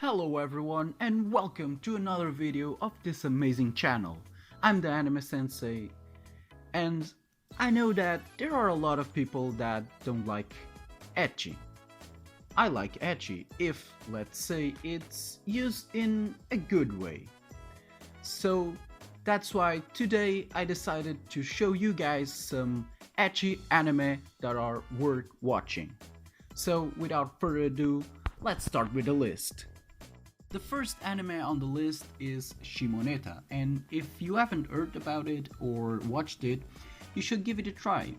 Hello everyone and welcome to another video of this amazing channel. I'm the Anime Sensei and I know that there are a lot of people that don't like ecchi. I like ecchi if, let's say, it's used in a good way. So that's why today I decided to show you guys some ecchi anime that are worth watching. So without further ado, let's start with the list. The first anime on the list is Shimonetta, and if you haven't heard about it or watched it, you should give it a try.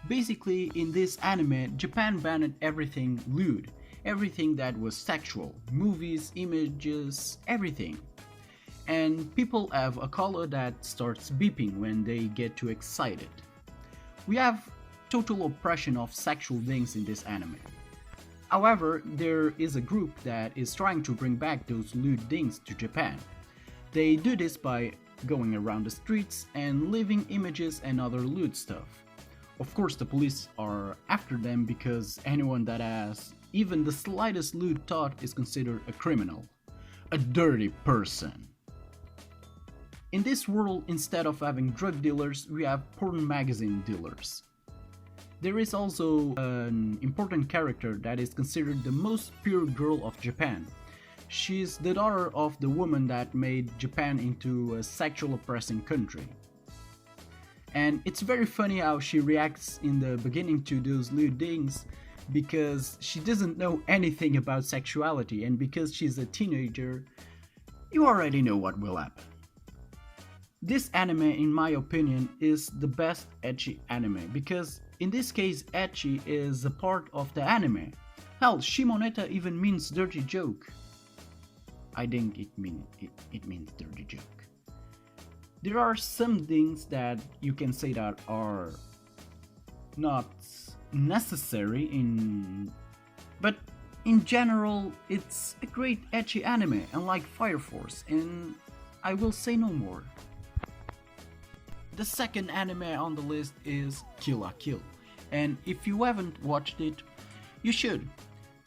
Basically, in this anime, Japan banned everything lewd, everything that was sexual, movies, images, everything. And people have a color that starts beeping when they get too excited. We have total oppression of sexual things in this anime. However, there is a group that is trying to bring back those lewd things to Japan. They do this by going around the streets and leaving images and other lewd stuff. Of course, the police are after them because anyone that has even the slightest lewd thought is considered a criminal, a dirty person. In this world, instead of having drug dealers, we have porn magazine dealers. There is also an important character that is considered the most pure girl of Japan. She's the daughter of the woman that made Japan into a sexual oppressing country. And it's very funny how she reacts in the beginning to those lewd things because she doesn't know anything about sexuality, and because she's a teenager, you already know what will happen. This anime, in my opinion, is the best ecchi anime because in this case ecchi is a part of the anime. Hell, Shimonetta even means dirty joke. I think it means dirty joke. There are some things that you can say that are not necessary but in general it's a great ecchi anime, unlike Fire Force, and I will say no more. The second anime on the list is Killa Kill, and if you haven't watched it, you should.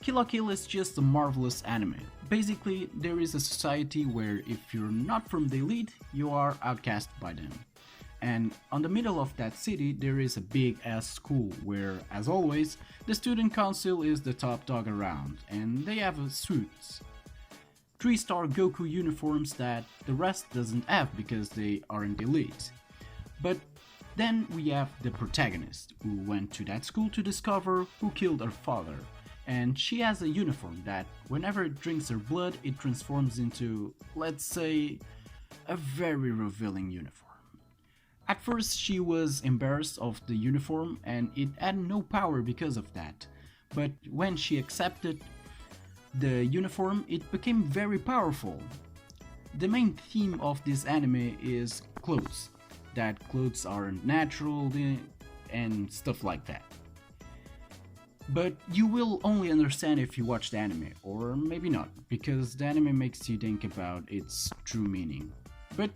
Killa Kill is just a marvelous anime. Basically, there is a society where if you're not from the elite, you are outcast by them. And on the middle of that city, there is a big ass school where, as always, the student council is the top dog around, and they have suits. 3-star Goku uniforms that the rest doesn't have because they aren't elite. But then we have the protagonist, who went to that school to discover who killed her father, and she has a uniform that whenever it drinks her blood it transforms into, let's say, a very revealing uniform. At first she was embarrassed of the uniform and it had no power because of that, but when she accepted the uniform it became very powerful. The main theme of this anime is clothes. That clothes are natural and stuff like that. But you will only understand if you watch the anime, or maybe not, because the anime makes you think about its true meaning. But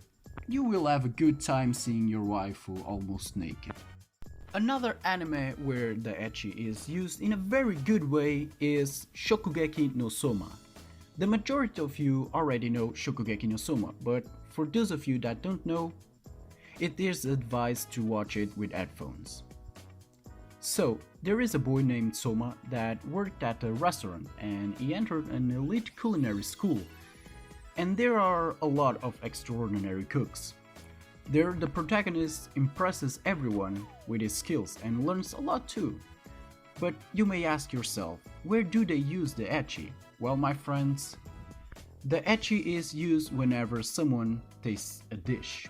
you will have a good time seeing your waifu almost naked. Another anime where the ecchi is used in a very good way is Shokugeki no Soma. The majority of you already know Shokugeki no Soma, but for those of you that don't know, it is advised to watch it with headphones. So, there is a boy named Soma that worked at a restaurant and he entered an elite culinary school. And there are a lot of extraordinary cooks. There, the protagonist impresses everyone with his skills and learns a lot too. But you may ask yourself, where do they use the ecchi? Well, my friends, the ecchi is used whenever someone tastes a dish.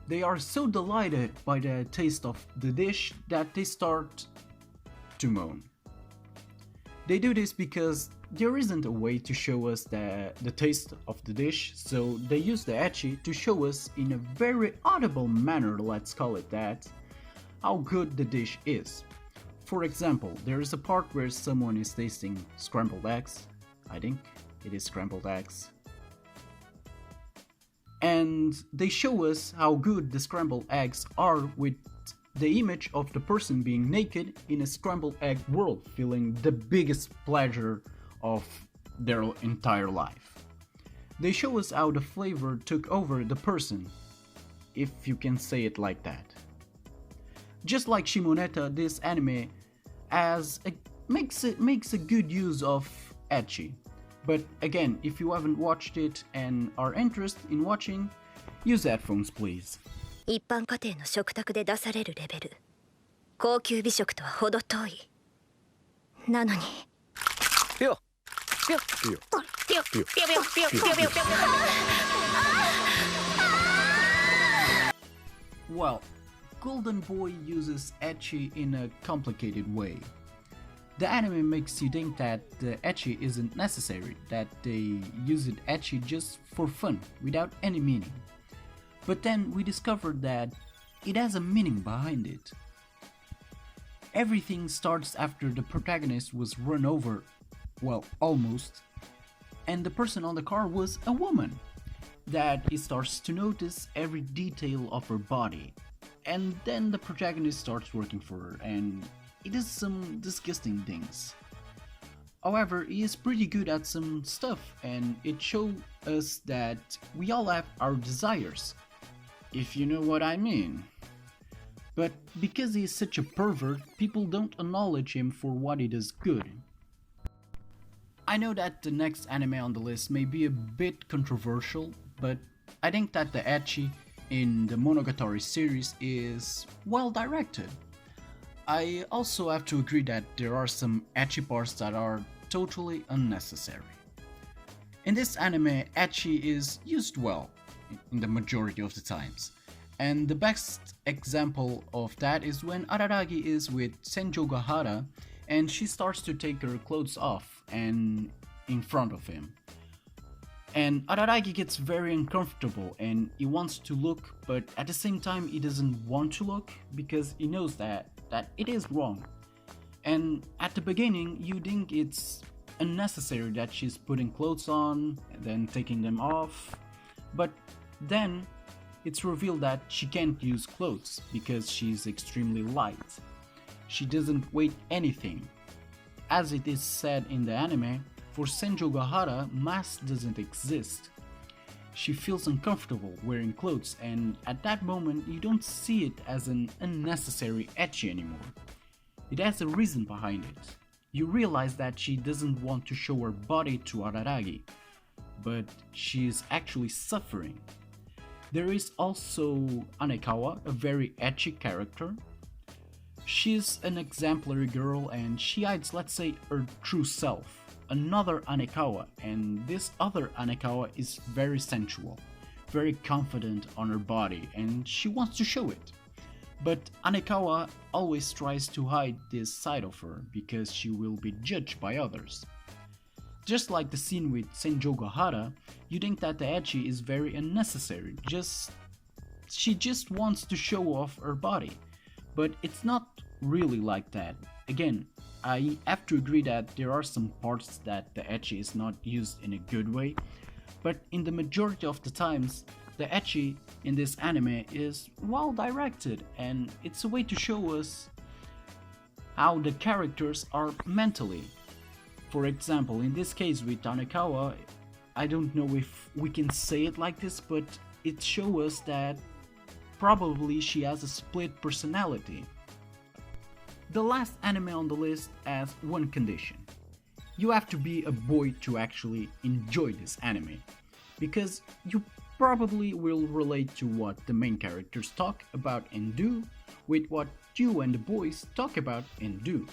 They are so delighted by the taste of the dish that they start to moan. They do this because there isn't a way to show us the taste of the dish, so they use the ecchi to show us in a very audible manner, let's call it that, how good the dish is. For example, there is a part where someone is tasting scrambled eggs. I think it is scrambled eggs. And they show us how good the scrambled eggs are with the image of the person being naked in a scrambled egg world, feeling the biggest pleasure of their entire life. They show us how the flavor took over the person, if you can say it like that. Just like Shimonetta, this anime makes a good use of ecchi. But again, if you haven't watched it and are interested in watching, use headphones please. 一般家庭の食卓で出されるレベル、高級美食とは程遠い。なのに。ピヨピヨピヨピヨピヨピヨピヨピヨピヨピヨピヨ。Well, Golden Boy uses ecchi in a complicated way. The anime makes you think that the ecchi isn't necessary, that they use it ecchi just for fun, without any meaning. But then we discovered that it has a meaning behind it. Everything starts after the protagonist was run over, well, almost, and the person on the car was a woman. That he starts to notice every detail of her body, and then the protagonist starts working for her, and he does some disgusting things. However, he is pretty good at some stuff, and it shows us that we all have our desires, if you know what I mean. But because he is such a pervert, people don't acknowledge him for what he does good. I know that the next anime on the list may be a bit controversial, but I think that the ecchi in the Monogatari series is well directed. I also have to agree that there are some ecchi parts that are totally unnecessary. In this anime, ecchi is used well in the majority of the times, and the best example of that is when Araragi is with Senjo Gahara and she starts to take her clothes off and in front of him. And Araragi gets very uncomfortable and he wants to look, but at the same time he doesn't want to look because he knows that it is wrong. And at the beginning you think it's unnecessary that she's putting clothes on and then taking them off, but then it's revealed that she can't use clothes because she's extremely light. She doesn't weigh anything. As it is said in the anime, for Senjo Gahara, mass doesn't exist. She feels uncomfortable wearing clothes, and at that moment you don't see it as an unnecessary ecchi anymore. It has a reason behind it. You realize that she doesn't want to show her body to Araragi, but she is actually suffering. There is also Anekawa, a very ecchi character. She's an exemplary girl and she hides, let's say, her true self. Another Anekawa, and this other Anekawa is very sensual, very confident on her body, and she wants to show it. But Anekawa always tries to hide this side of her because she will be judged by others. Just like the scene with Senjo Gahara, you think that the ecchi is very unnecessary, she just wants to show off her body. But it's not really like that. Again, I have to agree that there are some parts that the ecchi is not used in a good way, but in the majority of the times, the ecchi in this anime is well directed and it's a way to show us how the characters are mentally. For example, in this case with Anekawa, I don't know if we can say it like this, but it shows us that probably she has a split personality. The last anime on the list has one condition. You have to be a boy to actually enjoy this anime, because you probably will relate to what the main characters talk about and do with what you and the boys talk about and do.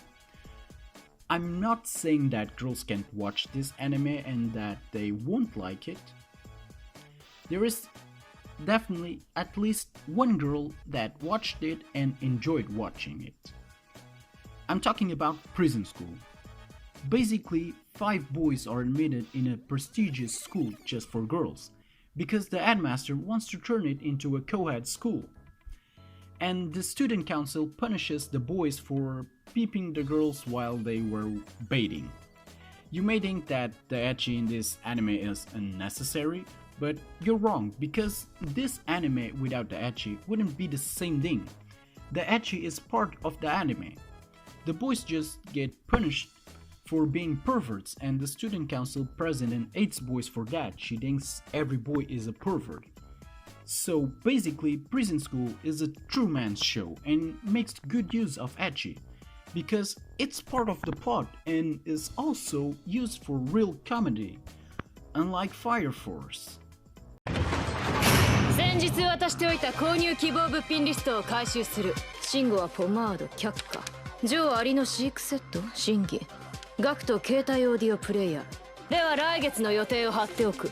I'm not saying that girls can't watch this anime and that they won't like it. There is definitely at least one girl that watched it and enjoyed watching it. I'm talking about Prison School. Basically, 5 boys are admitted in a prestigious school just for girls, because the headmaster wants to turn it into a co-ed school. And the student council punishes the boys for peeping the girls while they were bathing. You may think that the ecchi in this anime is unnecessary, but you're wrong, because this anime without the ecchi wouldn't be the same thing. The ecchi is part of the anime. The boys just get punished for being perverts, and the student council president hates boys for that. She thinks every boy is a pervert. So basically, Prison School is a true man's show and makes good use of ecchi, because it's part of the plot and is also used for real comedy, unlike Fire Force. 先日渡しておいた購入希望物品リストを回収する。慎吾はポマード却下。ジョーアリの飼育セット審議。ガクと携帯オーディオプレイヤー。では来月の予定を貼っておく。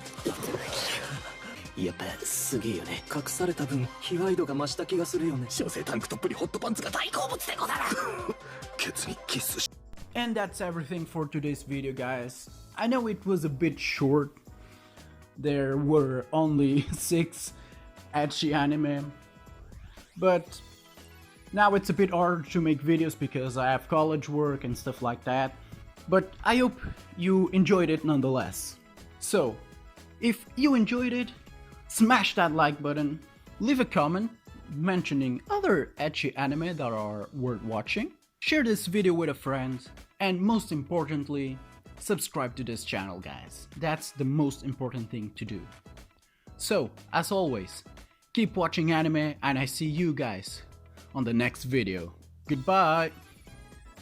やっぱすげえよね。隠された分卑猥度が増した気がするよね。小生タンクトップにホットパンツが大好物でござる。ケツにキスし。And that's everything for today's video, guys. I know it was a bit short. There were only 6 ecchi anime, but now it's a bit hard to make videos because I have college work and stuff like that. But I hope you enjoyed it nonetheless. So, if you enjoyed it, smash that like button, leave a comment mentioning other ecchi anime that are worth watching, share this video with a friend, and most importantly, subscribe to this channel, guys. That's the most important thing to do. So, as always, keep watching anime and I see you guys on the next video. Goodbye!